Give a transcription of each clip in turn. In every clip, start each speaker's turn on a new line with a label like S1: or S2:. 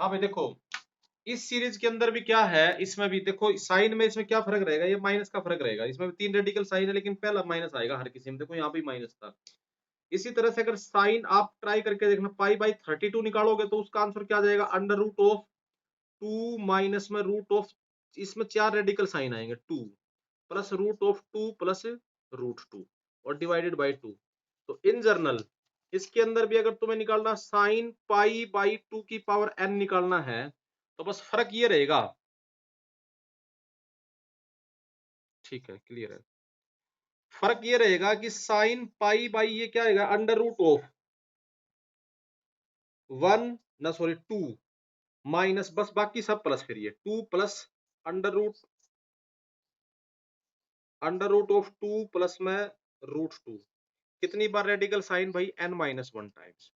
S1: हाँ भाई देखो, इस सीरीज के अंदर भी क्या है, इसमें भी देखो साइन में इसमें क्या फर्क रहेगा, ये माइनस का फर्क रहेगा। इसमें भी 3 रेडिकल साइन है लेकिन पहला माइनस आएगा हर किसी में, देखो यहाँ भी माइनस था। इसी तरह से अगर साइन आप ट्राई करके देखना, पाई बाई 32 निकालोगे तो उसका आंसर क्या आ जाएगा, अंडर रूट ऑफ 2 माइनस में रूट ऑफ, इसमें 4 रेडिकल साइन आएंगे, 2 plus root of 2 plus root 2 और डिवाइडेड बाई 2। तो इन जर्नल इसके अंदर भी अगर तुम्हें निकालना साइन पाई बाई 2 की पावर n निकालना है तो बस फर्क ये रहेगा, ठीक है क्लियर है, फर्क ये रहेगा कि साइन पाई बाई ये क्या आएगा, अंडर रूट ऑफ 1 ना सॉरी 2 माइनस, बस बाकी सब प्लस, फिर ये 2 plus under root of 2 plus में रूट 2, कितनी बार रेडिकल साइन भाई, n माइनस 1 टाइम्स,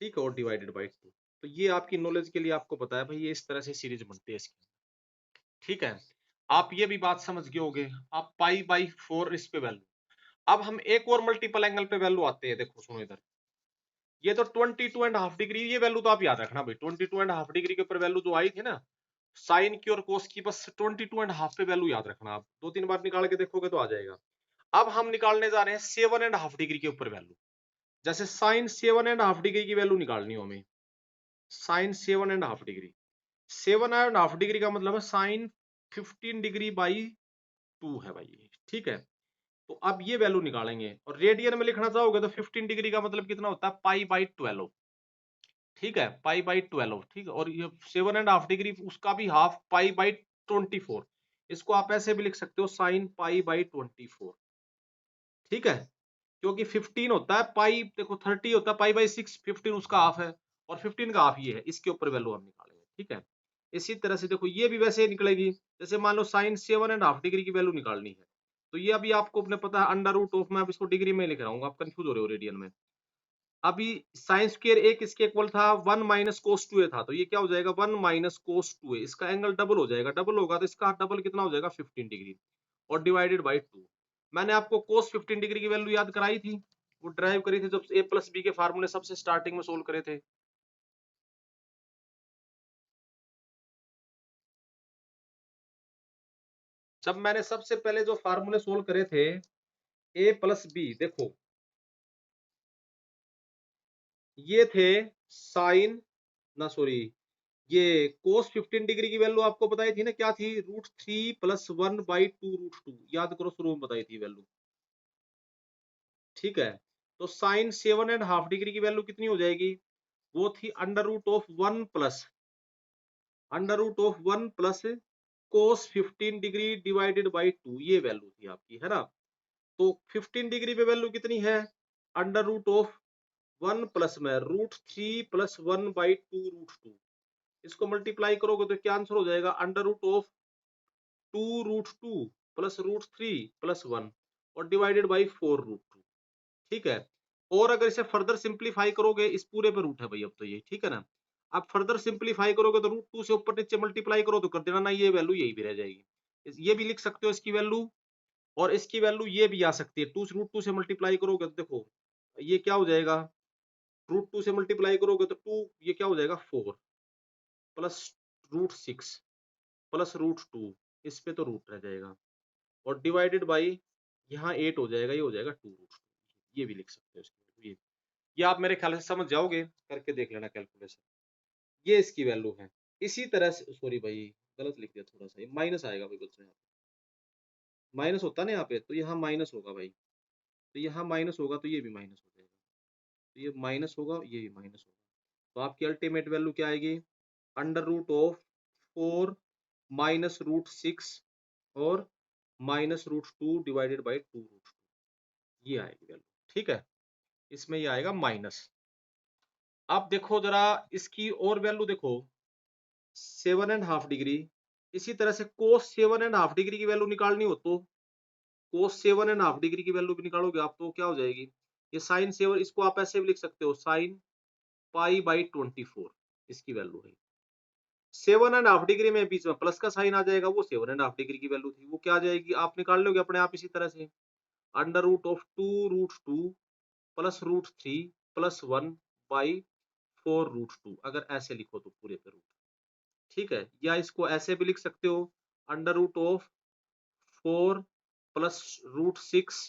S1: ठीक है, और डिवाइडेड बाई 2। तो ये आपकी नॉलेज के लिए आपको पता है भाई, ये इस तरह से सीरीज बनती है इसकी, ठीक है। आप ये भी बात समझ गए होगे। आप पाई बाई 4 इस पे वैल्यू, अब हम एक और मल्टीपल एंगल पे वैल्यू आते हैं, देखो सुनो इधर, ये तो 22.5 डिग्री, ये वैल्यू तो आप याद रखना भाई, 22.5 डिग्री के ऊपर वैल्यू जो आई थी ना साइन की और कोस की, बस 22.5 पे वैल्यू याद रखना, आप 2-3 बार निकाल के देखोगे तो आ जाएगा। अब हम निकालने जा रहे हैं 7.5 डिग्री के ऊपर वैल्यू, जैसे साइन 7.5 डिग्री की वैल्यू निकालनी हो हमें, साइन 7.5 डिग्री, 7.5 डिग्री का मतलब है साइन 15 डिग्री बाई 2 है भाई, ठीक है। तो अब ये वैल्यू निकालेंगे और रेडियन में लिखना चाहोगे तो 15 डिग्री का मतलब कितना होता है, पाई बाई 12, ठीक है, पाई बाई 12, ठीक है। और ये 7.5 डिग्री उसका भी हाफ, पाई बाई 24, इसको आप ऐसे भी लिख सकते हो साइन पाई बाई 24, ठीक है। क्योंकि 15 होता है पाई, देखो 30 होता है पाई बाई 6, 15 उसका हाफ है और 15 का हाफ ये है, इसके ऊपर वैल्यू हम निकालेंगे, ठीक है। इसी तरह से देखो ये भी वैसे ही निकलेगी, जैसे मान लो साइन 7.5 डिग्री की वैल्यू निकालनी है, तो ये अभी आपको अपने पता है अंडर रूट ऑफ, मैं अब इसको डिग्री में लिख रहा हूँ, आप कंफ्यूज हो रहे हो रेडियन में। अभी साइन स्क्वायर एक इसके इक्वल था 1 माइनस कोस 2a था, तो ये क्या हो जाएगा 1 माइनस कोस 2a, इसका एंगल डबल हो जाएगा, डबल होगा तो इसका डबल कितना हो जाएगा 15 डिग्री और डिवाइडेड बाई 2। मैंने आपको कोस 15 डिग्री की वैल्यू याद कराई थी, वो ड्राइव करी थी जब a प्लस बी के फार्मूले सबसे स्टार्टिंग में सोल्व करे थे। जब मैंने सबसे पहले जो फार्मूले सोल्व करे थे a प्लस बी, देखो ये थे साइन, ना सॉरी, ये कोस 15 डिग्री की वैल्यू आपको बताई थी ना, क्या थी, √3 प्लस 1 बाई 2 √2, याद करो शुरू में बताई थी वैल्यू, ठीक है। तो साइन 7.5 डिग्री की वैल्यू कितनी हो जाएगी, वो थी under root of 1 plus cos 15 degree divided by 2, ये वैल्यू थी आपकी, है ना। तो 15 डिग्री पे वैल्यू कितनी है, अंडर रूट ऑफ 1 प्लस में √3 प्लस 1 बाई 2 √2, इसको मल्टीप्लाई करोगे तो क्या आंसर हो जाएगा, under root of 2 √2 plus √3 plus 1 और डिवाइडेड बाई 4 √2, ठीक है। और अगर इसे फर्दर सिंप्लीफाई करोगे, इस पूरे पे रूट है भाई अब तो ये, ठीक है ना। आप फर्दर सिंप्लीफाई करोगे तो √2 से ऊपर नीचे मल्टीप्लाई करो तो कर देना ना, ये वैल्यू यही भी रह जाएगी, ये भी लिख सकते हो इसकी वैल्यू, और इसकी वैल्यू ये भी आ सकती है, √2 से मल्टीप्लाई करोगे तो देखो ये क्या हो जाएगा, √2 से मल्टीप्लाई करोगे तो 2, ये क्या हो जाएगा 4 प्लस √6 प्लस √2, इस पे तो रूट रह जाएगा और डिवाइडेड बाई यहाँ 8 हो जाएगा, ये हो जाएगा 2 √2, ये भी लिख सकते हो इसकी, ये आप मेरे ख्याल से समझ जाओगे, करके देख लेना कैलकुलेशन, ये इसकी वैल्यू है। इसी तरह से, सॉरी भाई गलत लिख दिया थोड़ा सा, ये माइनस आएगा भाई, बच्चों यहाँ माइनस होता ना यहाँ पे, तो यहाँ माइनस होगा भाई, तो यहाँ माइनस होगा तो ये भी माइनस हो जाएगा, तो ये माइनस होगा ये भी माइनस होगा, तो आपकी अल्टीमेट वैल्यू क्या आएगी, अंडर रूट ऑफ 4 माइनस √6 और माइनस √2 डिवाइडेड बाई 2 ये आएगी वैल्यू, ठीक है। इसमें ये आएगा माइनस। अब देखो जरा इसकी और वैल्यू देखो, 7.5 डिग्री, इसी तरह से कोस 7.5 डिग्री की वैल्यू निकालनी हो तो कोस 7.5 डिग्री की वैल्यू भी निकालोगे आप तो क्या हो जाएगी, ये साइन 7, इसको आप ऐसे भी लिख सकते हो साइन पाई बाई 24, इसकी वैल्यू है 7.5 डिग्री में, बीच में प्लस का साइन आ जाएगा, वो 7.5 डिग्री की वैल्यू थी, वो क्या आ जाएगी आप निकाल लोगे अपने आप इसी तरह से, under root of 2 √2 plus √3 plus 1 by 4√2, अगर ऐसे लिखो तो पूरे पे रूट, ठीक है। या इसको ऐसे भी लिख सकते हो, √4 प्लस √6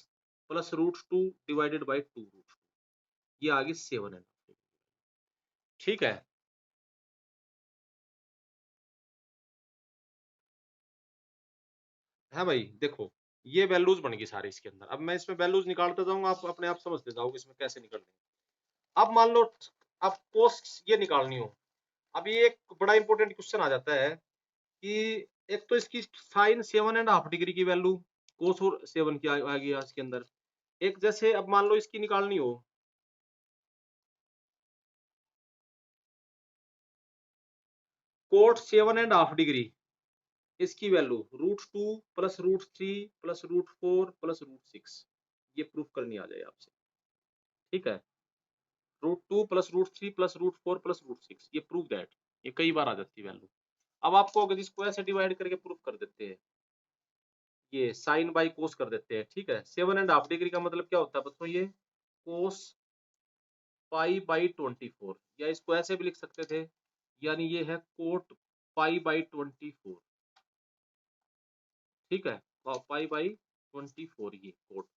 S1: प्लस √2 डिवाइडेड बाई 2√2, ये आ गई 7.5, ठीक है भाई। देखो ये वैल्यूज बन गई सारी इसके अंदर। अब मैं इसमें वैल्यूज निकालता जाऊंगा, आप अपने आप समझते जाओगे इसमें कैसे निकलने। अब मान लो अब कोस ये निकालनी हो, अब ये एक बड़ा इंपॉर्टेंट क्वेश्चन आ जाता है कि एक तो इसकी साइन 7.5 डिग्री की वैल्यू, कोस और 7 की आ गई इसके अंदर। एक जैसे अब मान लो इसकी निकालनी हो, कोट 7.5 डिग्री, इसकी वैल्यू √2 प्लस √3 प्लस √4 प्लस √6, ये प्रूफ करनी आ जाए आपसे, ठीक है। √2 प्लस √3 प्लस √4 प्लस √6, ये प्रूफ दैट, ये कई बार आ जाती है वैल्यू। अब आपको अगर इसको ऐसे डिवाइड करके प्रूफ कर देते हैं, ये साइन बाई कोस कर देते हैं, ठीक है। 7.5 डिग्री का मतलब क्या होता है बच्चों, ये कोस पाई बाई 24, या इसको ऐसे भी लिख सकते थे, यानी ये है कोट पाई बाई 24, ठीक है। पाई बाई 24 ये कोट,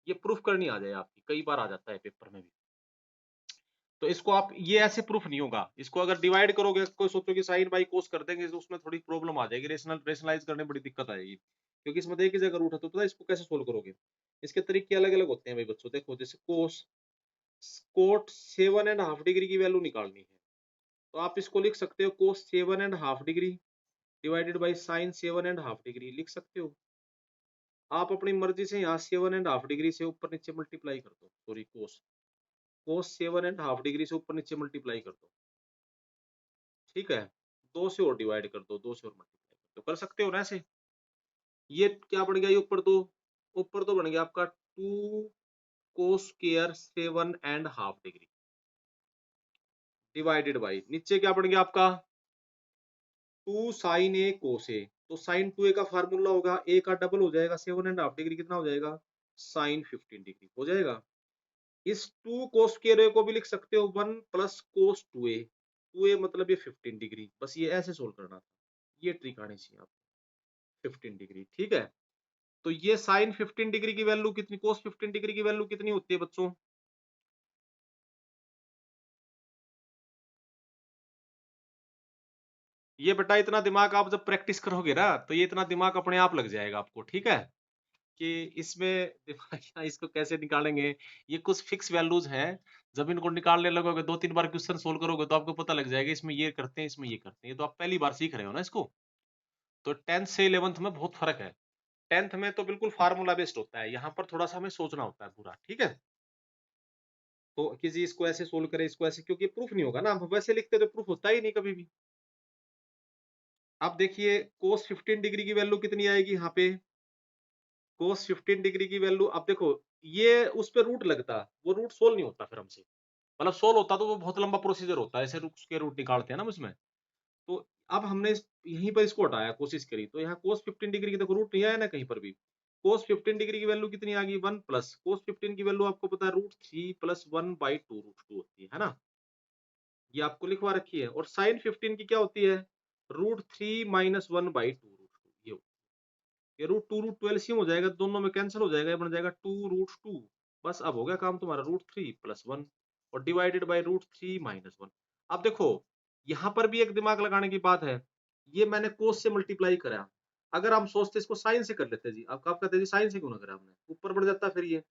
S1: ये प्रूफ करनी आ जाए आपकी, कई बार आ जाता है पेपर में भी। तो इसको आप ये ऐसे प्रूफ नहीं होगा, इसको अगर डिवाइड करोगे, कोई सोचो कि साइन बाई कोस कर देंगे तो उसमें थोड़ी प्रॉब्लम आ जाएगी, रेशनलाइज करने में बड़ी दिक्कत आएगी, क्योंकि इसमें एक ही जगह रूट है। तो पता है इसको कैसे सोल्व करोगे, इसके तरीके अलग अलग होते हैं भाई बच्चों। देखो जैसे कोस कोट 7.5 डिग्री की वैल्यू निकालनी है, तो आप इसको लिख सकते हो कोस 7.5 degree divided by sine 7.5 degree, लिख सकते हो। आप अपनी मर्जी से यहाँ 7.5 डिग्री से ऊपर नीचे मल्टीप्लाई कर दो, सॉरी कोस कोस 7.5 डिग्री से ऊपर नीचे मल्टीप्लाई कर दो, ठीक है। 2 से और डिवाइड कर दो, 2 से और मल्टीप्लाई कर दो, कर सकते हो ना ऐसे। ये क्या बन गया, ये ऊपर तो बन गया आपका 2 cos square 7.5 degree divided by, नीचे क्या बन गया आपका 2 साइन ए कोस ए। तो साइन 2a का फार्मूला होगा, a का डबल हो जाएगा 7.5 डिग्री, कितना हो जाएगा साइन 15 डिग्री हो जाएगा। इस 2 कोस स्क्वायर को भी लिख सकते हो 1 प्लस कोस 2a मतलब ये 15 डिग्री, बस ये ऐसे सोल्व करना था, ये ट्रिक आनी चाहिए आपको 15 डिग्री, ठीक है। तो ये साइन 15 डिग्री की वैल्यू कितनी, कोस 15 डिग्री की वैल्यू कितनी होती है बच्चों, ये बेटा इतना दिमाग आप जब प्रैक्टिस करोगे ना, तो ये इतना दिमाग अपने आप लग जाएगा आपको, ठीक है। कि इसमें दिमाग इसको कैसे निकालेंगे, ये कुछ फिक्स वैल्यूज हैं, जब इनको निकालने लगोगे 2-3 बार क्वेश्चन सोल्व करोगे तो आपको पता लग जाएगा इसमें ये करते हैं, इसमें ये करते हैं। ये तो आप पहली बार सीख रहे हो ना इसको, तो 10th से 11th में बहुत फर्क है। 10th में तो बिल्कुल फार्मूला बेस्ड होता है, यहाँ पर थोड़ा सा हमें सोचना होता है पूरा, ठीक है। तो किसी इसको ऐसे सोल्व करे, इसको ऐसे, क्योंकि प्रूफ नहीं होगा ना, हम वैसे लिखते तो प्रूफ होता ही नहीं कभी भी। अब देखिए कोस 15 डिग्री की वैल्यू कितनी आएगी यहाँ पे, कोस 15 डिग्री की वैल्यू, अब देखो ये उस पे रूट लगता, वो रूट सोल्व नहीं होता फिर हमसे, मतलब सोल्व होता तो वो बहुत लंबा प्रोसीजर होता है, ऐसे उसके रूट निकालते हैं ना उसमें। तो अब हमने यहीं पर इसको हटाया, कोशिश करी, तो यहाँ कोस 15 डिग्री की देखो रूट नहीं आया ना कहीं पर भी। कोस 15 डिग्री की वैल्यू कितनी आ गई 1 प्लस कोस 15 की वैल्यू आपको पता है √3 प्लस 1/2 √2 होती है ना, ये आपको लिखवा रखी है। और साइन 15 की क्या होती है √3 माइनस 1/2 √2, ये ये √2 एलसीएम हो जाएगा, दोनों में कैंसिल हो जाएगा, ये बन जाएगा 2 √2। बस अब हो गया काम तुम्हारा, √3 प्लस 1 और डिवाइडेड बाई √3 माइनस 1। अब देखो यहाँ पर भी एक दिमाग लगाने की बात है, ये मैंने कोस से मल्टीप्लाई करा, अगर हम सोचते इसको साइन से कर लेते जी, आप कहते जी साइन से क्यों ना करा हमने, ऊपर बढ़ जाता फिर ये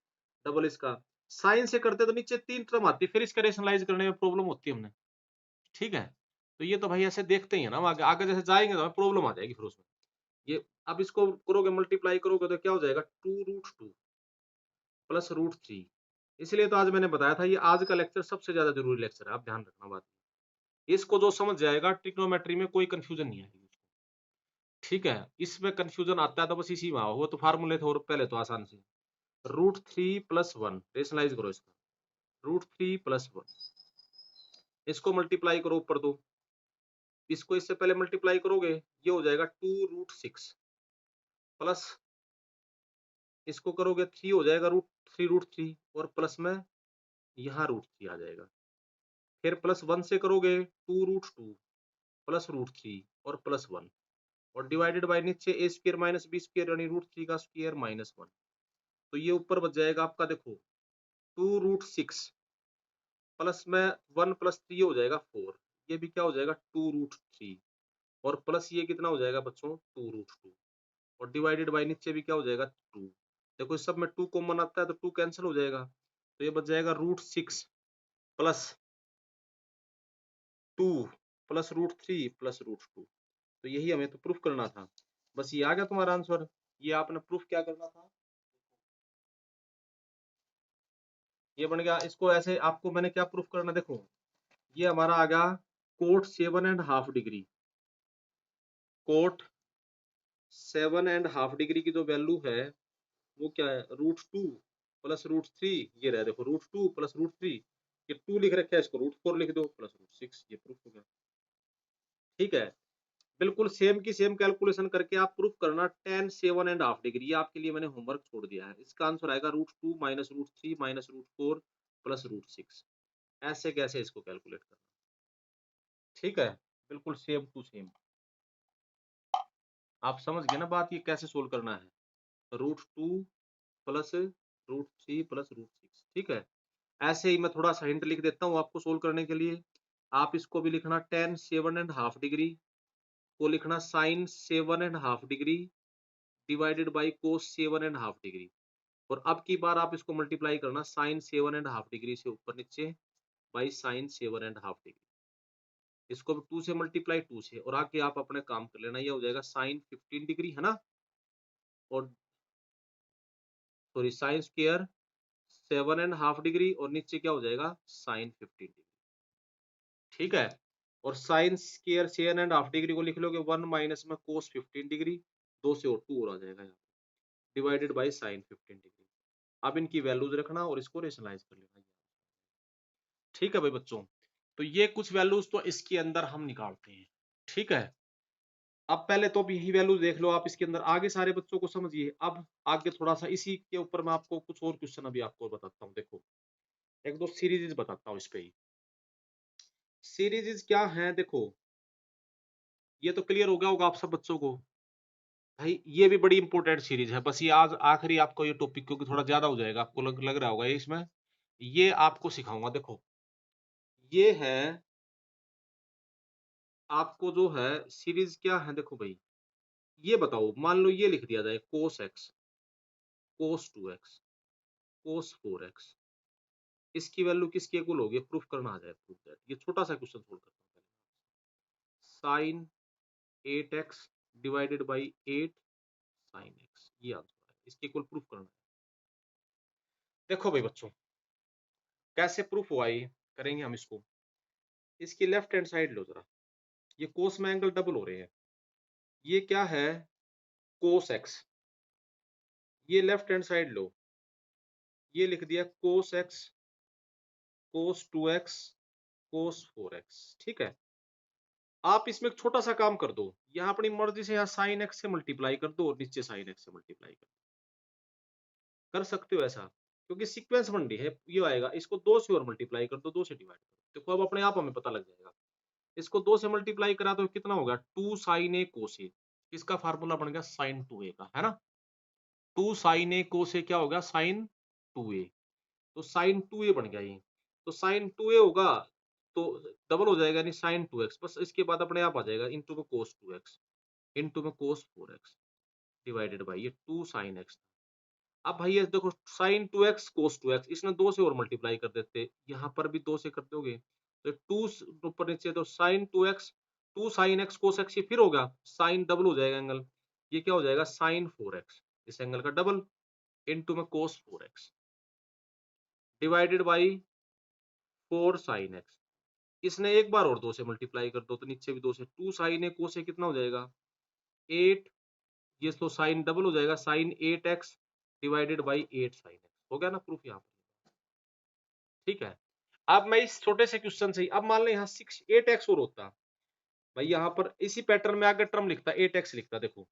S1: डबल इसका, साइन से करते तो नीचे 3 टर्म आती, फिर इसका रेशनलाइज करने में प्रॉब्लम होती है हमने, ठीक है। तो ये तो भाई ऐसे देखते ही है ना, आगे आगे जैसे जाएंगे तो प्रॉब्लम आ जाएगी फिर उसमें। ये अब इसको करोगे मल्टीप्लाई करोगे तो क्या हो जाएगा 2 √2 प्लस √3। इसलिए तो आज मैंने बताया था ये आज का लेक्चर सबसे ज्यादा जरूरी लेक्चर है, आप ध्यान रखना बात, इसको जो समझ जाएगा ट्रिग्नोमेट्री में कोई कंफ्यूजन नहीं आएगी, ठीक है। इसमें कंफ्यूजन आता है तो बस इसी में आओ, वो तो फार्मूले थे और पहले तो आसान से, √3 प्लस 1 रेशनलाइज करो इसका, √3 प्लस 1 इसको मल्टीप्लाई करो ऊपर दो, इसको इससे पहले मल्टीप्लाई करोगे ये हो जाएगा 2 √6 प्लस इसको करोगे 3 हो जाएगा √3 और प्लस में यहाँ √3 आ जाएगा, फिर +1 से करोगे 2√2 प्लस √3 और +1 और डिवाइडेड बाय नीचे a square minus b square यानी √3 का स्क्वायर -1। तो ये ऊपर बच जाएगा आपका देखो 2√6 प्लस में 1 + 3 हो जाएगा 4। ये भी क्या हो जाएगा 2√3 और प्लस ये कितना हो जाएगा बच्चों 2√2 और डिवाइडेड बाय नीचे भी क्या हो जाएगा 2। देखो इस सब में 2 कॉमन आता है तो 2 कैंसिल हो जाएगा, तो ये बच जाएगा √6 प्लस 2 प्लस √3 प्लस √2। तो यही हमें तो प्रूफ करना था। बस ये आ गया तुम्हारा आंसर। ये आपने प्रूफ क्या करना था, ये बन गया। इसको ऐसे आपको मैंने क्या प्रूफ करना, देखो ये हमारा आ गया कोट 7.5 डिग्री, कोट 7.5 डिग्री की जो वैल्यू है वो क्या है √2 प्लस √3। ये रहा देखो √2 प्लस √3, ये 2 लिख रखा है, इसको √4 लिख दो प्लस √6। ये प्रूफ हो गया। ठीक है, बिल्कुल सेम की सेम कैलकुलेशन करके आप प्रूफ करना tan 7.5 डिग्री। ये आपके लिए मैंने होमवर्क छोड़ दिया है। इसका आंसर आएगा √2 माइनस √3 माइनस √4 प्लस √6। ऐसे कैसे इसको कैलकुलेट करना, ठीक है, बिल्कुल सेम टू सेम। आप समझ गए ना बात, ये कैसे सोल्व करना है, √2 प्लस √3 प्लस √6। ठीक है, ऐसे ही मैं थोड़ा सा हिंट लिख देता हूँ आपको सोल्व करने के लिए। आप इसको भी लिखना tan 7.5 डिग्री को लिखना sin 7.5 degree divided by cos 7.5 degree. और अब की बार आप इसको मल्टीप्लाई करना sin 7.5 डिग्री से ऊपर नीचे बाई sin 7.5 डिग्री। इसको भी 2 से मल्टीप्लाई 2 से और आके आप अपने काम कर लेना। ये हो जाएगा sin 15 डिग्री है ना, और सॉरी sin स्क्वायर 7.5 डिग्री और नीचे क्या हो जाएगा sin 15 डिग्री। ठीक है, और साइन स्क्वायर 7.5 डिग्री को लिख लोगे 1 माइनस में cos 15 डिग्री, 2 से और 2 और आ जाएगा यहाँ डिवाइडेड बाई sin 15 डिग्री। अब इनकी वैल्यूज रखना और इसको रेशनलाइज कर लेना। ठीक है भाई बच्चों, तो ये कुछ वैल्यूज तो इसके अंदर हम निकालते हैं। ठीक है, अब पहले तो यही वैल्यूज देख लो आप इसके अंदर, आगे सारे बच्चों को समझिए। अब आगे थोड़ा सा इसी के ऊपर मैं आपको कुछ और क्वेश्चन अभी आपको बताता हूँ। देखो एक दो सीरीज बताता हूँ इस पे ही। सीरीज क्या है देखो, ये तो क्लियर हो गया होगा आप सब बच्चों को। भाई ये भी बड़ी इंपॉर्टेंट सीरीज है। बस ये आज आखिरी आपको ये टॉपिक क्योंकि थोड़ा ज्यादा हो जाएगा, आपको लग रहा होगा ये इसमें, ये आपको सिखाऊंगा। देखो ये है आपको जो है सीरीज क्या है, देखो भाई ये बताओ, मान लो ये लिख दिया जाए cos x, cos 2x, cos 4x, इसकी वैल्यू किसकी इक्वल होगी, प्रूफ करना आ जाए। प्रूफ दैट, ये छोटा सा क्वेश्चन सोल्व करता हूँ। Sine 8x divided by 8 sine x, ये आंसर है। इसकी इक्वल प्रूफ करना है। देखो भाई बच्चों कैसे प्रूफ हुआ, ये करेंगे हम इसको। इसकी लेफ्ट हैंड साइड लो जरा, ये कोस में एंगल डबल हो रहे हैं। ये क्या है कोस एक्स, ये लेफ्ट हैंड साइड लो, ये लिख दिया कोस एक्स, कोस 2x, कोस 4x। ठीक है, आप इसमें एक छोटा सा काम कर दो, यहाँ अपनी मर्जी से यहाँ साइन एक्स से मल्टीप्लाई कर दो और नीचे साइन एक्स से मल्टीप्लाई कर सकते हो ऐसा, क्योंकि सीक्वेंस बन रही है। ये आएगा, इसको 2 से और मल्टीप्लाई कर दो, 2 से डिवाइड कर दो। देखो अब अपने आप हमें पता लग जाएगा। इसको 2 से मल्टीप्लाई करा तो कितना होगा 2 साइन ए कोस ए। इसका फार्मूला बन गया साइन 2a का, है ना। 2 साइन ए कोस ए क्या होगा साइन 2a, तो साइन 2a बन गया ये। तो साइन 2a होगा तो डबल हो जाएगा यानी साइन 2x। बस इसके बाद अपने आप आ जाएगा इनटू में कोस 2x इनटू में कोस 4x डिवाइडेड बाय ये 2 साइन x। अब भाई ये देखो साइन 2x कोस 2x, इसने 2 से और मल्टीप्लाई कर देते, यहाँ पर भी 2 से कर दोगे तो 2 ऊपर नीचे तो साइन 2x 2 साइन x कोस x, ये फिर होगा साइन डबल हो जाएगा एंगल, ये क्या हो जाएगा साइन 4x, इस एंगल का डबल इनटू में cos 4x divided by 4 sine x। इसने एक बार और 2 से मल्टीप्लाई कर दो तो नीचे भी 2 से, 2 साइन ए कोस ए कितना हो जाएगा 8, ये तो साइन डबल हो जाएगा sine 8x divided by 8 sine x। हो गया ना प्रूफ यहाँ पर। ठीक है, अब मैं इस छोटे से क्वेश्चन से ही, अब मान लें यहाँ 8x और होता भाई, यहाँ पर इसी पैटर्न में आगे टर्म लिखता 8x लिखता। देखो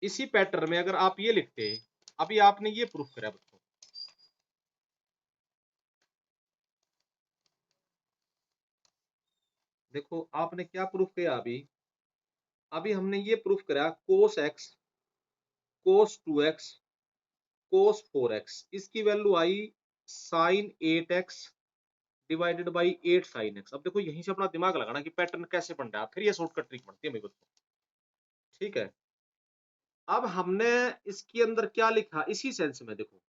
S1: इसी पैटर्न में अगर आप ये लिखते, अभी आपने ये प्रूफ करा बच्चों, देखो आपने क्या प्रूफ किया अभी, अभी हमने ये प्रूफ करा कोस एक्स, कोस 2x, कोस 4x, इसकी वैल्यू आई sine 8x divided by 8 sine x। अब देखो यहीं से अपना दिमाग लगाना कि पैटर्न कैसे बन रहा है, फिर ये शॉर्टकट ट्रिक बनती है मेरे को। ठीक है, अब हमने इसके अंदर क्या लिखा इसी सेंस में देखो,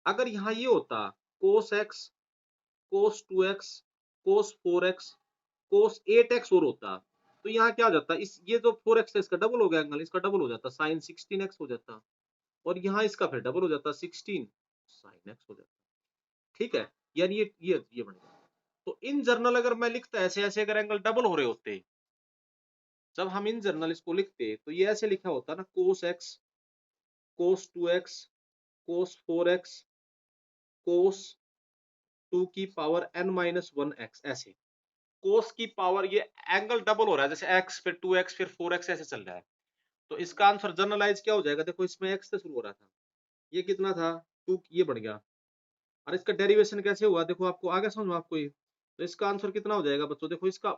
S1: अगर यहाँ ये होता कोस एक्स, कोस 2x, कोस 4x, कोस 8x और होता, तो यहाँ क्या हो जाता, इस ये जो 4x है इसका डबल हो गया एंगल, इसका डबल हो जाता साइन 16x हो जाता, और यहाँ इसका फिर डबल हो जाता 16 साइन x हो जाता। ठीक है, यानी ये बन गया। तो इन जर्नल अगर मैं लिखता ऐसे ऐसे अगर एंगल डबल हो रहे होते, जब हम इन जर्नल इसको लिखते तो ये ऐसे लिखा होता ना कोस एक्स, कोस 2x, कोस 4x, कोस 2 की पावर n-1x, ऐसे कोस की पावर, ये एंगल डबल हो रहा है जैसे x फिर 2x फिर 4x ऐसे चल रहा है, तो इसका आंसर जनरलाइज क्या हो जाएगा, देखो इसमें x से शुरू हो रहा था, ये कितना था 2, ये बढ़ गया, और इसका डेरिवेशन कैसे हुआ देखो, आपको आगे समझ आपको ये, तो इसका आंसर कितना हो जाएगा बच्चों, देखो इसका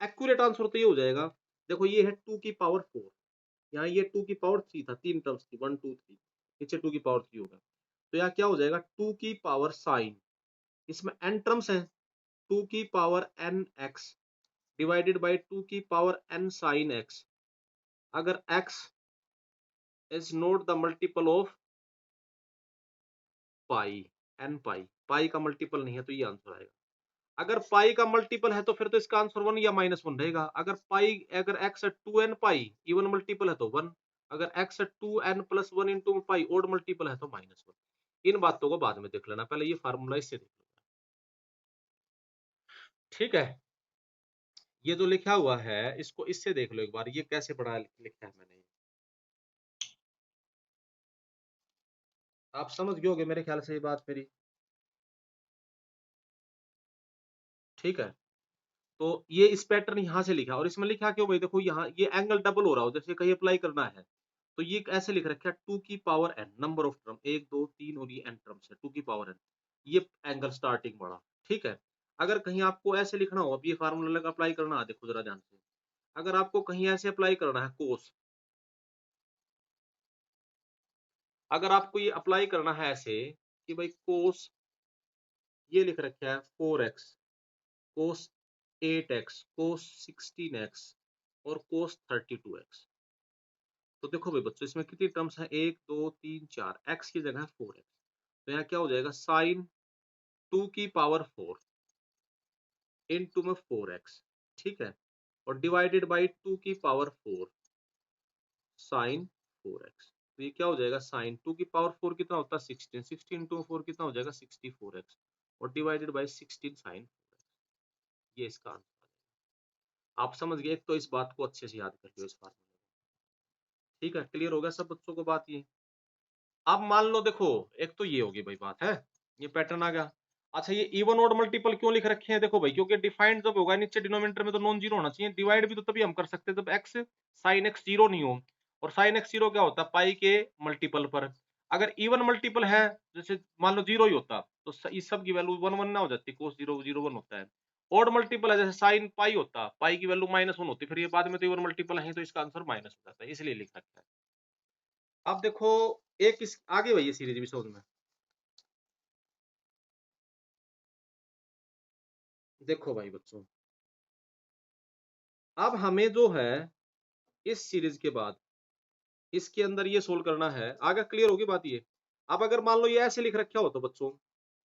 S1: एक्यूरेट आंसर तो ये हो जाएगा, देखो ये है 2 की पावर 4, यहाँ ये 2 की पावर 3 था, तीन टर्म्स थी 1 2 3, नीचे 2 की पावर 3 होगा, तो यहाँ क्या हो जाएगा 2 की पावर साइन, इसमें n टर्म्स है, 2 की power n x divided by 2 की पावर n साइन x, अगर x is not the multiple of pi, n पाई, पाई का मल्टीपल नहीं है तो ये आंसर आएगा, अगर पाई का मल्टीपल है तो फिर तो इसका आंसर 1 या -1 रहेगा, अगर पाई, अगर x है 2n पाई इवन मल्टीपल है तो 1, अगर x है 2n प्लस 1 इंटू पाई ओड मल्टीपल है तो -1। इन बातों को बाद में देख लेना, पहले ये फार्मूला इससे देख लो। ठीक है, ये जो लिखा हुआ है इसको इससे देख लो एक बार, ये कैसे पढ़ा लिखा है मैंने, आप समझ गए होगे मेरे ख्याल से ये बात मेरी। ठीक है, तो ये इस पैटर्न यहाँ से लिखा, और इसमें लिखा क्यों भाई, देखो यहाँ ये एंगल डबल हो रहा हो, जैसे कहीं अप्लाई करना है, तो ये ऐसे लिख रखा है 2 की power n number of term, 1 2 3 और ये n टर्म्स है 2 की पावर n, ये एंगल स्टार्टिंग बढ़ा। ठीक है, अगर कहीं आपको ऐसे लिखना हो, अब ये फार्मूला लगा अप्लाई करना है, देखो जरा ध्यान से, अगर आपको कहीं ऐसे अप्लाई करना है कोस, अगर आपको ये अप्लाई करना है ऐसे कि भाई कोस, ये लिख रखा है 4x, कोस 8x, कोस 16x और कोस 32x, तो देखो भाई बच्चों इसमें कितनी टर्म्स हैं, 1 2 3 4, x की जगह 4x, तो यहाँ क्या हो जाएगा साइन 2 की पावर 4 इनटू में 4x। ठीक है, और डिवाइडेड बाई 2 की पावर 4 साइन 4x, तो ये क्या हो जाएगा साइन 2 की पावर 4 कितना होता है 16, 16 इंटू 4 कितना हो जाएगा 64x, और डिवाइडेड बाई 16 साइन 4x, ये इसका आंसर। आप समझ गए, एक तो इस बात को अच्छे से याद कर लियो इस फार्मूले को। ठीक है, क्लियर हो गया सब बच्चों को बात ये। अब मान लो देखो, एक तो ये होगी भाई बात है, ये पैटर्न आ गया। अच्छा ये इवन ऑड मल्टीपल क्यों लिख रखे हैं, देखो भाई क्योंकि डिफाइंड जब होगा नीचे डिनोमिनेटर में तो नॉन जीरो होना चाहिए, डिवाइड भी तो तभी हम कर सकते हैं जब x साइन x जीरो नहीं हो, और साइन x जीरो क्या होता है पाई के मल्टीपल पर, अगर इवन मल्टीपल है जैसे मान लो जीरो ही होता तो इस सब की वैल्यू 1 1 ना हो जाती, cos 0 0 1 होता है, ऑड मल्टीपल है जैसे साइन पाई होता, पाई की वैल्यू -1 होती, फिर ये बाद में तो इवन मल्टीपल है तो इसका आंसर माइनस हो जाता है, इसलिए लिख रखा है। अब देखो एक इस आगे वही सीरीज भी समझ में, देखो भाई बच्चों, अब हमें जो है इस सीरीज के बाद इसके अंदर ये सोल्व करना है, आगे क्लियर होगी बात ये। अब अगर मान लो ये ऐसे लिख रखा हो तो बच्चों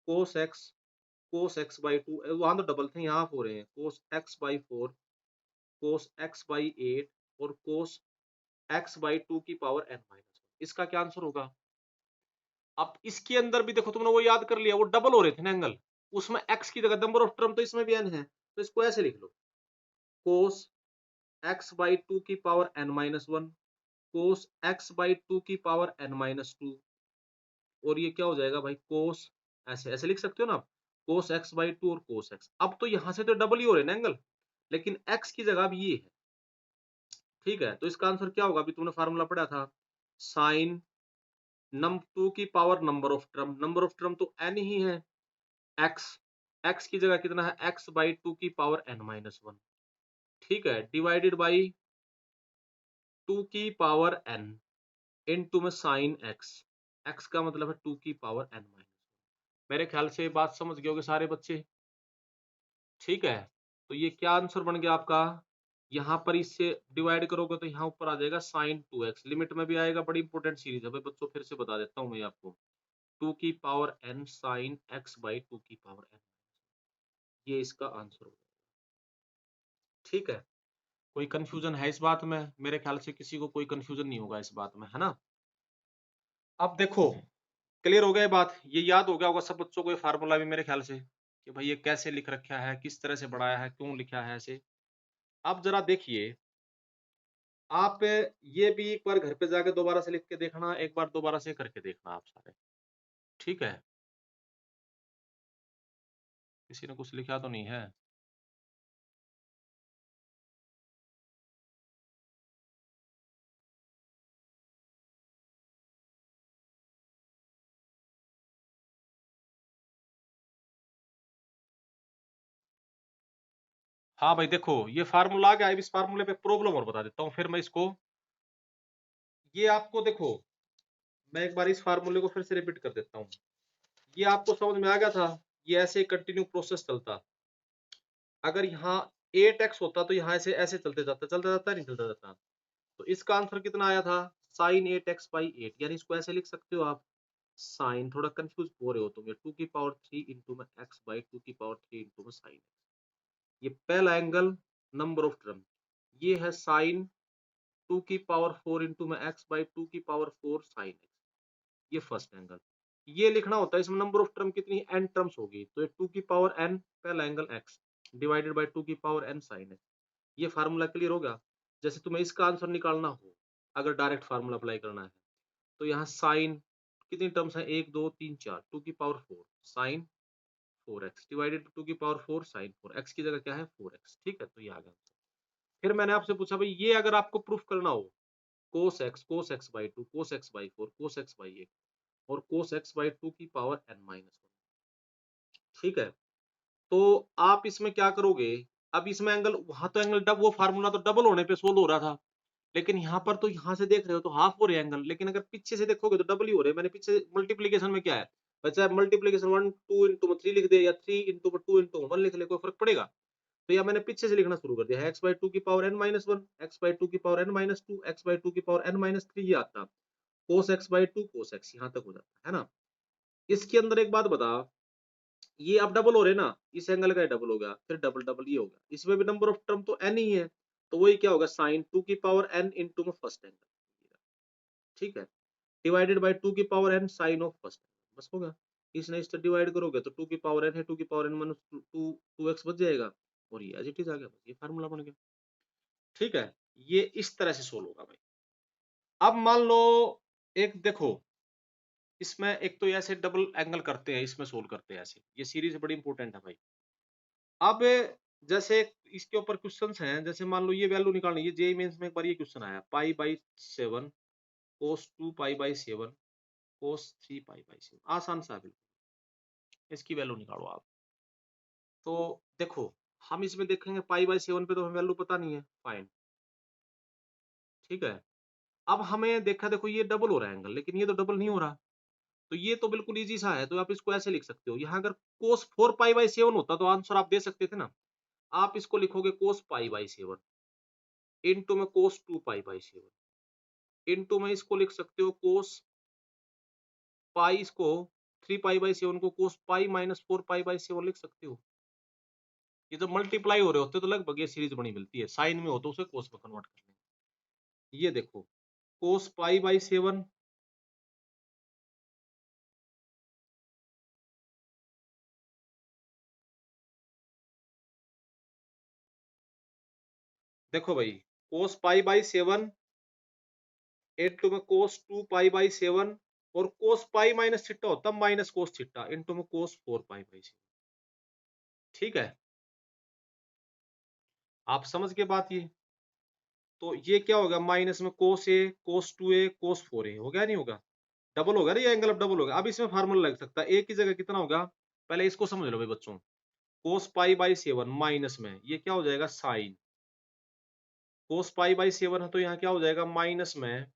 S1: कोस एक्स बाई 2, वहां तो डबल थे यहाँ हो रहे हैं, cos x by 4, cos x by 8 और कोस एक्स बाई 2 की पावर n-1, इसका क्या आंसर होगा। अब इसके अंदर भी देखो तुमने वो याद कर लिया, वो डबल हो रहे थे ना एंगल, उसमें x की जगह नंबर ऑफ टर्म तो इसमें भी n है, तो इसको ऐसे लिख लो कोस एक्स बाई 2 की power n-1, cos x by 2 की पावर n-2, और ये क्या हो जाएगा भाई कोस, ऐसे ऐसे लिख सकते हो ना आप, कोस एक्स बाई 2 और कोस एक्स, अब तो यहां से तो डबल ही हो रहे ना एंगल, लेकिन x की जगह अब ये है। ठीक है, तो इसका आंसर क्या होगा, अभी तुमने फार्मूला पढ़ा था साइन नम 2 की power number of term, number of term तो n ही है, x, x की जगह कितना है x बाई 2 की पावर n-1, ठीक है, डिवाइडेड बाई 2 की पावर n इनटू में साइन x। x का मतलब है 2 की पावर n माइनस। मेरे ख्याल से बात समझ गए होगे सारे बच्चे। ठीक है, तो ये क्या आंसर बन गया आपका, यहाँ पर इससे डिवाइड करोगे तो यहाँ ऊपर आ जाएगा साइन 2x, लिमिट में भी आएगा। बड़ी इंपॉर्टेंट सीरीज है भाई बच्चों, फिर से बता देता हूँ मैं आपको। 2 की power n sine x by 2 की पावर n, ये इसका आंसर होगा। ठीक है, कोई कंफ्यूजन है इस बात में? मेरे ख्याल से किसी को कोई कंफ्यूजन नहीं होगा इस बात में, है ना। अब देखो, क्लियर हो गया ये बात, ये याद हो गया होगा सब बच्चों को ये फार्मूला भी मेरे ख्याल से, कि भाई ये कैसे लिख रखा है, किस तरह से बढ़ाया है, क्यों लिखा है ऐसे। अब जरा देखिए, आप ये भी एक बार घर पे जाके दोबारा से लिख के देखना, एक बार दोबारा से करके देखना आप सारे। ठीक है, किसी ने कुछ लिखा तो नहीं है? हाँ भाई देखो, ये फार्मूला आ गया। अब इस फार्मूले पे प्रॉब्लम और बता देता हूँ फिर मैं इसको। ये आपको देखो, मैं एक बार इस फार्मूले को फिर से रिपीट कर देता हूँ। ये आपको समझ में आ गया था, ये ऐसे कंटिन्यू प्रोसेस चलता। अगर यहाँ 8x होता तो यहाँ ऐसे ऐसे चलता जाता नहीं चलता जाता। तो इसका आंसर कितना आया था, साइन 8x बाई 8, यानी इसको ऐसे लिख सकते हो आप, साइन, थोड़ा कंफ्यूज हो रहे हो तुम, ये 2 की पावर 3 इंटू में x बाई 2 की पावर 3 इंटू में साइन। ये पहला एंगल, नंबर ऑफ टर्म। ये है साइन 2 की पावर 4 इंटू में x बाई 2 की पावर 4 साइन x, ये फर्स्ट एंगल। ये लिखना होता है, इसमें नंबर ऑफ टर्म कितनी, n टर्म्स होगी, तो ये 2 की पावर n पहला एंगल x डिवाइडेड बाई 2 की पावर n साइन x। ये फार्मूला क्लियर होगा। जैसे तुम्हें इसका आंसर निकालना हो, अगर डायरेक्ट फार्मूला अप्लाई करना है, तो यहाँ साइन कितनी टर्म्स है, 1 2 3 4, 2 की पावर 4 साइन 4x डिवाइडेड 2 की पावर 4 साइन 4, x की जगह क्या है 4x। ठीक है, तो ये आ गया। फिर मैंने आपसे पूछा भाई ये अगर आपको प्रूफ करना हो, cos x by 2, cos x by 4, cos x by 8 और cos x बाई 2 की पावर n माइनस 1। ठीक है, तो आप इसमें क्या करोगे, अब इसमें एंगल, वहां तो एंगल डब, वो फार्मूला तो डबल होने पे सोल्व हो रहा था, लेकिन यहाँ पर तो यहाँ से देख रहे हो तो हाफ हो रहे एंगल, लेकिन अगर पीछे से देखोगे तो डबल ही हो रहे। मैंने पीछे मल्टीप्लीकेशन में क्या है, बच्चा मल्टीप्लीकेशन 1 2 इंटू 3 लिख दे या 3 इंटू 2 इंटू 1 लिख ले, कोई फर्क पड़ेगा? तो या मैंने पीछे से लिखना शुरू कर दिया, एक्स बाई 2 की power n minus 1, x by 2 की power n minus 2, x by 2 की पावर n माइनस 3, ये आता cos x by 2 cos x, यहाँ तक हो जाता है ना। इसके अंदर एक बात बता, ये अब डबल हो रहे ना, इस एंगल का डबल हो गया, फिर डबल डबल ये हो गया, इसमें भी नंबर ऑफ टर्म तो n ही है, तो वही क्या होगा, साइन 2 की पावर n इंटू में फर्स्ट एंगल। ठीक है, डिवाइडेड बाई 2 की power n sine of first, बस हो गया। इसने इससे डिवाइड करोगे तो 2 की पावर n है, 2 की पावर n माइनस 2x बच जाएगा, और ये एज इट इज आ गया, बस ये फार्मूला बन गया। ठीक है, ये इस तरह से सोल्व होगा भाई। अब मान लो, एक देखो, इसमें एक तो ऐसे डबल एंगल करते हैं, इसमें सोल्व करते हैं ऐसे, ये सीरीज बड़ी इंपॉर्टेंट है भाई। अब जैसे इसके ऊपर क्वेश्चंस हैं, जैसे मान लो ये वैल्यू निकालनी, ये जेईई मेंस में एक बार ये क्वेश्चन आया, पाई by 7 cos 2 pi by 7 cos 3 pi by 7, आसान सा है बिल्कुल, इसकी वैल्यू निकालो आप। तो देखो, हम इसमें देखेंगे पाई बाई 7 पे तो हमें वैल्यू पता नहीं है, फाइन। ठीक है, अब हमें देखा, देखो ये डबल हो रहा है एंगल, लेकिन ये तो डबल नहीं हो रहा, तो ये तो बिल्कुल इजी सा है, तो आप इसको ऐसे लिख सकते हो। यहाँ अगर कोस 4 पाई बाई 7 होता तो आंसर आप दे सकते थे ना। आप इसको लिखोगे कोस पाई बाई 7 इंटू में कोस 2 पाई बाई 7 इंटू में इसको लिख सकते हो कोस पाई, इसको 3 पाई बाई 7 को कोस पाई माइनस 4 पाई बाई 7 लिख सकते हो। ये जब मल्टीप्लाई हो रहे होते तो लगभग ये सीरीज बनी मिलती है, साइन में हो तो उसे कोस में कन्वर्ट कर लेंगे। ये देखो, कोस पाई बाई 7, देखो भाई, कोस पाई बाई 7 इंटू में कोस 2 पाई बाई 7 और कोस पाई माइनस थीटा होता माइनस कोस थीटा इंटू में कोस 4 पाई बाई 7। ठीक है, आप समझ के बात ये, तो ये क्या होगा, माइनस में कोस ए कोस 2a कोस 4a, हो गया नहीं होगा, डबल होगा ना ये एंगल, अब डबल होगा। अब इसमें फार्मूला लग सकता है, ए की जगह कितना होगा, पहले इसको समझ लो भाई बच्चों, कोस पाई बाई 7 माइनस में ये क्या हो जाएगा, साइन कोस पाई बाई 7 है तो यहाँ क्या हो जाएगा माइनस में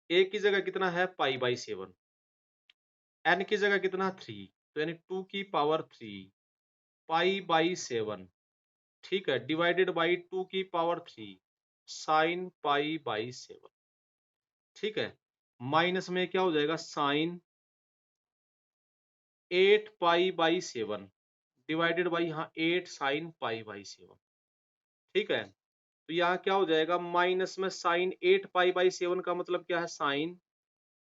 S1: ए की जगह कितना है पाई बाई 7, एन की जगह कितना 3, तो यानी 2 की पावर 3 पाई बाई 7, ठीक है, डिवाइडेड बाई 2 की पावर 3 साइन पाई बाई 7, ठीक है, माइनस में क्या हो जाएगा sine 8 pi by 7 divided by यहाँ 8 साइन पाई बाई 7, ठीक है, तो यहाँ क्या हो जाएगा माइनस में साइन 8 पाई बाई 7 का मतलब क्या है sine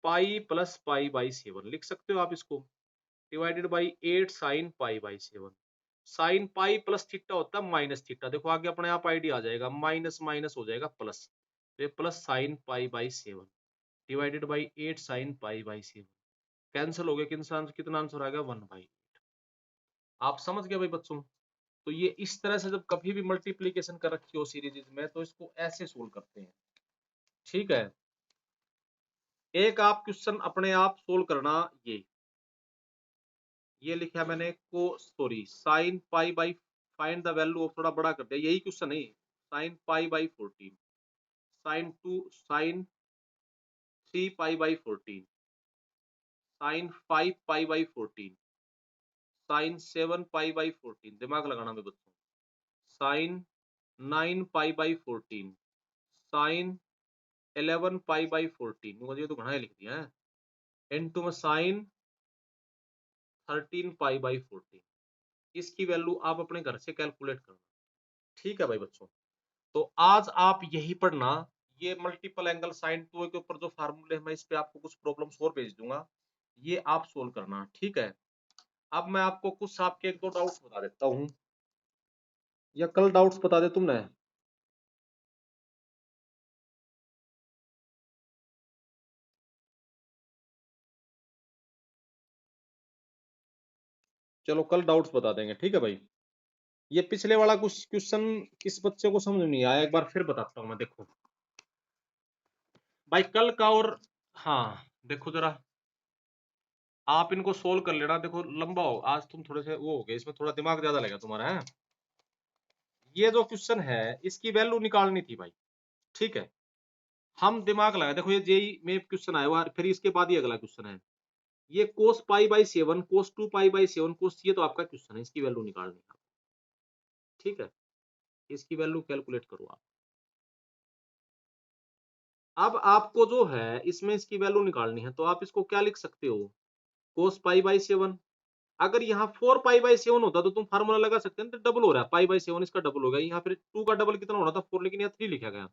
S1: pi plus pi by 7 लिख सकते हो आप इसको, divided by 8 sign pi by 7, sine pi plus theta होता है माइनस थीटा, देखो आगे अपने आप आइडिया आ जाएगा, माइनस माइनस हो जाएगा प्लस, तो ये plus sign pi by 7 divided by 8 sign pi by 7, cancel हो गया, कितना आंसर आ गया 1/8। आप समझ गए भाई बच्चों। तो ये इस तरह से जब कभी भी मल्टीप्लीकेशन कर रखी हो सीरीज में तो इसको ऐसे सोल्व करते हैं, ठीक है। एक आप क्वेश्चन अपने आप सोल्व करना, ये लिखा मैंने को sorry sine pi by, find the value of, थोड़ा बड़ा कर दिया, यही क्वेश्चन है, sine pi by 14, sine 3 pi by 14, sine 5 pi by 14, sine 7 pi by 14, दिमाग लगाना में बच्चों, sine 9 pi by 14, sine 11 pi by 14, मुझे तो घना लिख दिया है, इनटू में साइन 13 पाई बाई 14, इसकी वैल्यू आप अपने घर से कैलकुलेट करना, ठीक है भाई बच्चों। तो आज आप यही पढ़ना, ये मल्टीपल एंगल साइन 2 के ऊपर जो फार्मूले है मैं इस पे आपको कुछ प्रॉब्लम्स और भेज दूंगा, ये आप सोल्व करना, ठीक है। अब मैं आपको कुछ आपके एक दो डाउट्स बता देता हूँ, या कल डाउट्स बता दे तुमने, चलो कल डाउट्स बता देंगे, ठीक है भाई। ये पिछले वाला कुछ क्वेश्चन किस बच्चे को समझ नहीं आया, एक बार फिर बताता हूँ मैं, देखो भाई कल का, और हाँ देखो जरा आप इनको सोल्व कर लेना, देखो लंबा हो आज, तुम थोड़े से वो हो गए, इसमें थोड़ा दिमाग ज्यादा लगा तुम्हारा है। ये जो क्वेश्चन है इसकी वैल्यू निकालनी थी भाई, ठीक है, हम दिमाग लगा, देखो ये जेई में क्वेश्चन आया हुआ, फिर इसके बाद ये अगला क्वेश्चन है, ये कोस पाई बाई 7 कोस 2 पाई बाई 7 कोस, ये तो आपका क्वेश्चन है, इसकी वैल्यू निकालनी है, ठीक है, इसकी वैल्यू कैलकुलेट करो आप। अब आपको जो है इसमें इसकी वैल्यू निकालनी है, तो आप इसको क्या लिख सकते हो, कोस पाई बाई 7, अगर यहाँ 4 पाई बाई 7 होता तो तुम फार्मूला लगा सकते हैं, तो डबल हो रहा है, पाई बाई 7 इसका डबल हो गया, यहाँ फिर 2 का डबल कितना होना था 4, लेकिन यहाँ 3 लिखा गया,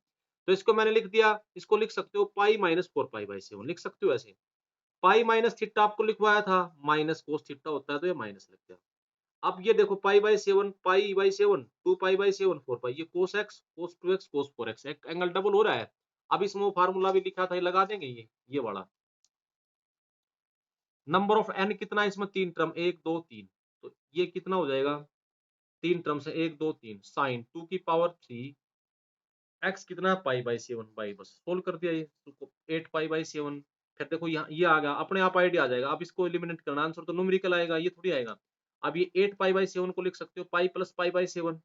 S1: तो इसको मैंने लिख दिया, इसको लिख सकते हो पाई माइनस 4 पाई बाई 7 लिख सकते हो ऐसे, पाई माइनस थीटा आपको लिखवाया था, माइनस कोस थीटा होता है तो ये माइनस लग गया। अब ये देखो पाई by 7 pi by 7 2 pi by 7 4 पाई, ये कोस एक्स कोस 2x कोस 4x, एक एंगल डबल हो रहा है। अब इसमें वो फार्मूला भी लिखा था, ये लगा देंगे, ये वाला नंबर ऑफ एन कितना है इसमें, 3 टर्म 1 2 3, तो ये कितना हो जाएगा 3 टर्म से 1 2 3 साइन 2 की पावर 3 एक्स कितना पाई बाई 7 बाई, बस सोल्व कर दिया, ये 8 पाई बाई 7, फिर देखो यहाँ ये आ गया, अपने आप आइडिया आ जाएगा, अब इसको एलिमिनेट करना, आंसर तो न्यूमेरिकल आएगा, ये थोड़ी आएगा। अब ये 8 पाई बाई 7 को लिख सकते हो पाई प्लस पाई बाई 7,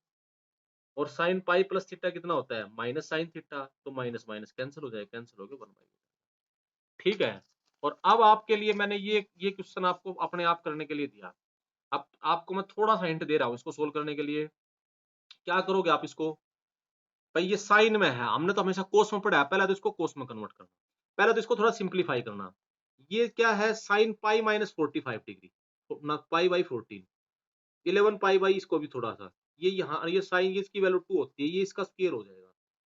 S1: और साइन पाई प्लस थीटा कितना होता है माइनस साइन थीटा, तो माइनस माइनस कैंसिल हो जाएगा, कैंसिल हो गया 1/, ठीक है। और अब आपके लिए मैंने ये क्वेश्चन आपको अपने आप करने के लिए दिया, अब आपको मैं थोड़ा सा हिंट दे रहा हूँ इसको सोल्व करने के लिए, क्या करोगे आप इसको, भाई ये साइन में है, हमने तो हमेशा कोस में पढ़ा है, पहले तो इसको कोस में कन्वर्ट करना, पहले तो इसको थोड़ा सिंप्लीफाई करना, ये क्या है साइन पाई माइनस 45 डिग्री, ना पाई बाई 14, 11 पाई बाई, इसको भी थोड़ा सा, ये यहाँ ये साइन, ये इसकी वैल्यू 2 होती है, ये इसका स्क्वायर हो जाएगा,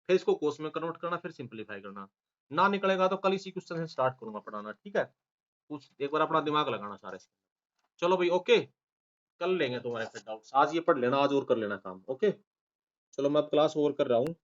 S1: फिर इसको कोस में कन्वर्ट करना, फिर सिंप्लीफाई करना, ना निकलेगा तो कल इसी क्वेश्चन से स्टार्ट करूंगा पढ़ाना, ठीक है, कुछ एक बार अपना दिमाग लगाना सारे से। चलो भाई ओके, कल लेंगे तुम्हारे फिर डाउट्स, आज ये पढ़ लेना, आज और कर लेना काम, ओके। चलो मैं अब क्लास ओवर कर रहा हूँ।